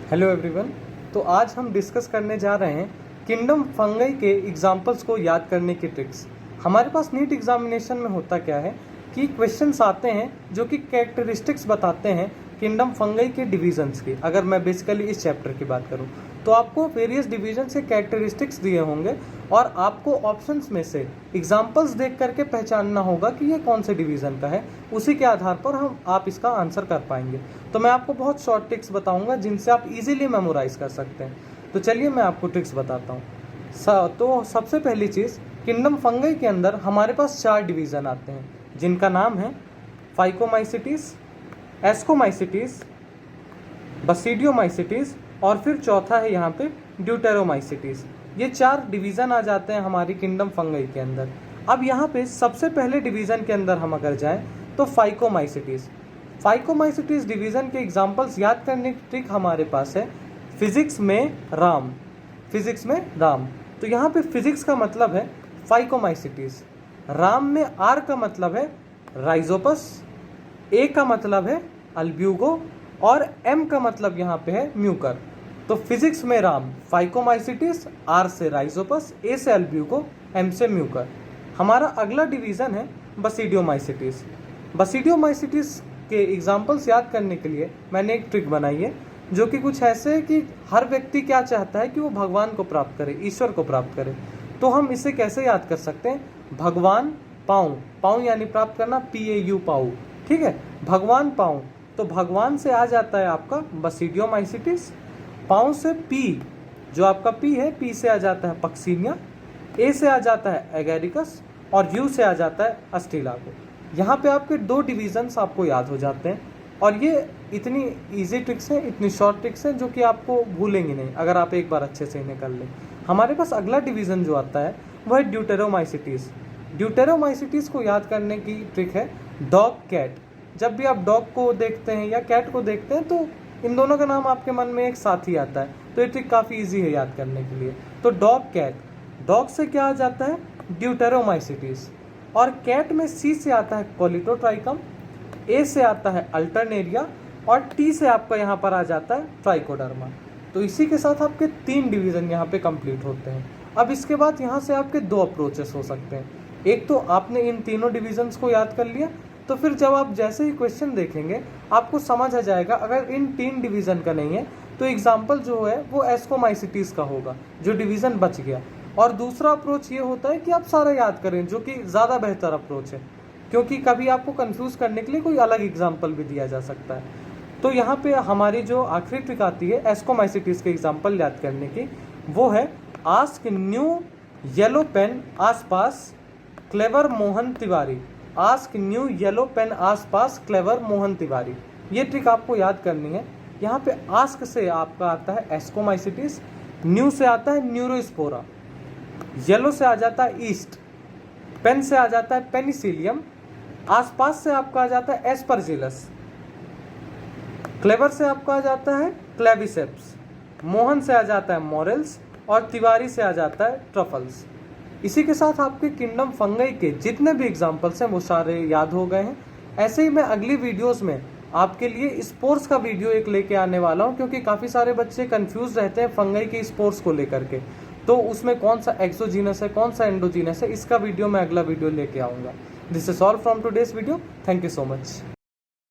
Hello everyone. तो आज हम डिस्कस करने जा रहे हैं किंगडम फंगाई के एग्जांपल्स को याद करने की ट्रिक्स। हमारे पास नीट एग्जामिनेशन में होता क्या है कि क्वेश्चंस आते हैं जो कि कैरेक्टरिस्टिक्स बताते हैं किंगडम फंगाई के डिवीजन्स की। अगर मैं बेसिकली इस चैप्टर की बात करूं तो आपको वेरियस डिवीजन के कैरेक्टरिस्टिक्स दिए होंगे और आपको ऑप्शंस में से एग्जांपल्स देख करके पहचानना होगा कि ये कौन से डिवीज़न का है। उसी के आधार पर आप इसका आंसर कर पाएंगे। तो मैं आपको बहुत शॉर्ट ट्रिक्स बताऊंगा जिनसे आप इजीली मेमोराइज कर सकते हैं। तो चलिए मैं आपको ट्रिक्स बताता हूँ। तो सबसे पहली चीज़, किंगडम फंगाई के अंदर हमारे पास 4 डिवीज़न आते हैं जिनका नाम है फाइकोमाइसिटीज, एस्कोमाइसिटीज, बसीडियोमाइसिटीज और फिर चौथा है यहाँ पे ड्यूटेरोमाइसिटीज। ये 4 डिवीज़न आ जाते हैं हमारी किंगडम फंगाई के अंदर। अब यहाँ पे सबसे पहले डिवीज़न के अंदर हम अगर जाएं तो फाइकोमाइसिटीज। फाइकोमाइसिटीज डिवीज़न के एग्जांपल्स याद करने की ट्रिक हमारे पास है फिजिक्स में राम। फिजिक्स में राम, तो यहाँ पे फिजिक्स का मतलब है फाइकोमाइसिटीज, राम में आर का मतलब है राइजोपस, ए का मतलब है अल्ब्यूगो और एम का मतलब यहाँ पे है म्यूकर। तो फिजिक्स में राम फाइकोमाइसिटीज, आर से राइजोपस, ए से अल्ब्यूगो, एम से म्यूकर। हमारा अगला डिवीज़न है बसीडियोमाइसिटीज। बसीडियोमाइसिटीज के एग्जाम्पल्स याद करने के लिए मैंने एक ट्रिक बनाई है जो कि कुछ ऐसे है कि हर व्यक्ति क्या चाहता है कि वो भगवान को प्राप्त करे, ईश्वर को प्राप्त करे। तो हम इसे कैसे याद कर सकते हैं? भगवान पाऊँ, पाऊँ यानी प्राप्त करना, PAU पाऊँ, ठीक है। भगवान पाऊँ, तो भगवान से आ जाता है आपका बसीडियोमाइसिटीज, पाऊँ से P, जो आपका P है, P से आ जाता है पक्सीनिया, A से आ जाता है एगेरिकस और U से आ जाता है अस्टिलागो। यहाँ पे आपके 2 डिवीजन्स आपको याद हो जाते हैं और ये इतनी इजी ट्रिक्स हैं, इतनी शॉर्ट ट्रिक्स हैं जो कि आपको भूलेंगे नहीं अगर आप एक बार अच्छे से इन्हें कर लें। हमारे पास अगला डिवीज़न जो आता है वो है ड्यूटेरोमाइसिटीज। ड्यूटेरोमाइसिटीज को याद करने की ट्रिक है डॉग कैट। जब भी आप डॉग को देखते हैं या कैट को देखते हैं तो इन दोनों का नाम आपके मन में एक साथ ही आता है, तो ये ट्रिक काफ़ी इजी है याद करने के लिए। तो डॉग कैट, डॉग से क्या आ जाता है? ड्यूटेरोमाइसिटीज, और कैट में C से आता है कोलिटोट्राइकम, A से आता है अल्टरनेरिया और T से आपका यहाँ पर आ जाता है ट्राइकोडर्मा। तो इसी के साथ आपके 3 डिवीज़न यहाँ पे कंप्लीट होते हैं। अब इसके बाद यहाँ से आपके 2 अप्रोचेस हो सकते हैं। एक तो आपने इन तीनों डिवीजन्स को याद कर लिया, तो फिर जब आप जैसे ही क्वेश्चन देखेंगे आपको समझ आ जाएगा अगर इन 3 डिवीज़न का नहीं है तो एग्जाम्पल जो है वो एस्कोमाइसिटीज का होगा, जो डिवीज़न बच गया। और दूसरा अप्रोच ये होता है कि आप सारा याद करें, जो कि ज़्यादा बेहतर अप्रोच है, क्योंकि कभी आपको कंफ्यूज करने के लिए कोई अलग एग्जाम्पल भी दिया जा सकता है। तो यहाँ पे हमारी जो आखिरी ट्रिक आती है एस्कोमाइसिटीज के एग्जाम्पल याद करने की, वो है आस्क न्यू येलो पेन आसपास clever Mohan Tiwari. Ask new yellow pen आसपास क्लेवर मोहन तिवारी, ये ट्रिक आपको याद करनी है। यहाँ पे आस्क से आपका आता है एस्कोमाइसिटीज, न्यू से आता है न्यूरोस्पोरा, येलो से आ जाता है ईस्ट, पेन से आ जाता है पेनिसिलियम, आसपास से आपका आ जाता है एस्परजिलस, क्लेवर से आपका आ जाता है क्लेविसेप्स, मोहन से आ जाता है मॉरेल्स और तिवारी से आ जाता है ट्रफल्स। इसी के साथ आपके किंगडम फंगाई के जितने भी एग्जाम्पल्स हैं वो सारे याद हो गए हैं। ऐसे ही मैं अगली वीडियोस में आपके लिए स्पोर्ट्स का वीडियो एक लेके आने वाला हूं, क्योंकि काफ़ी सारे बच्चे कंफ्यूज रहते हैं फंगाई के स्पोर्ट्स को लेकर के। तो उसमें कौन सा एक्सोजीनस है, कौन सा एंडोजीनस है, इसका वीडियो मैं अगला वीडियो लेके आऊँगा। This is all from today's video. Thank you so much.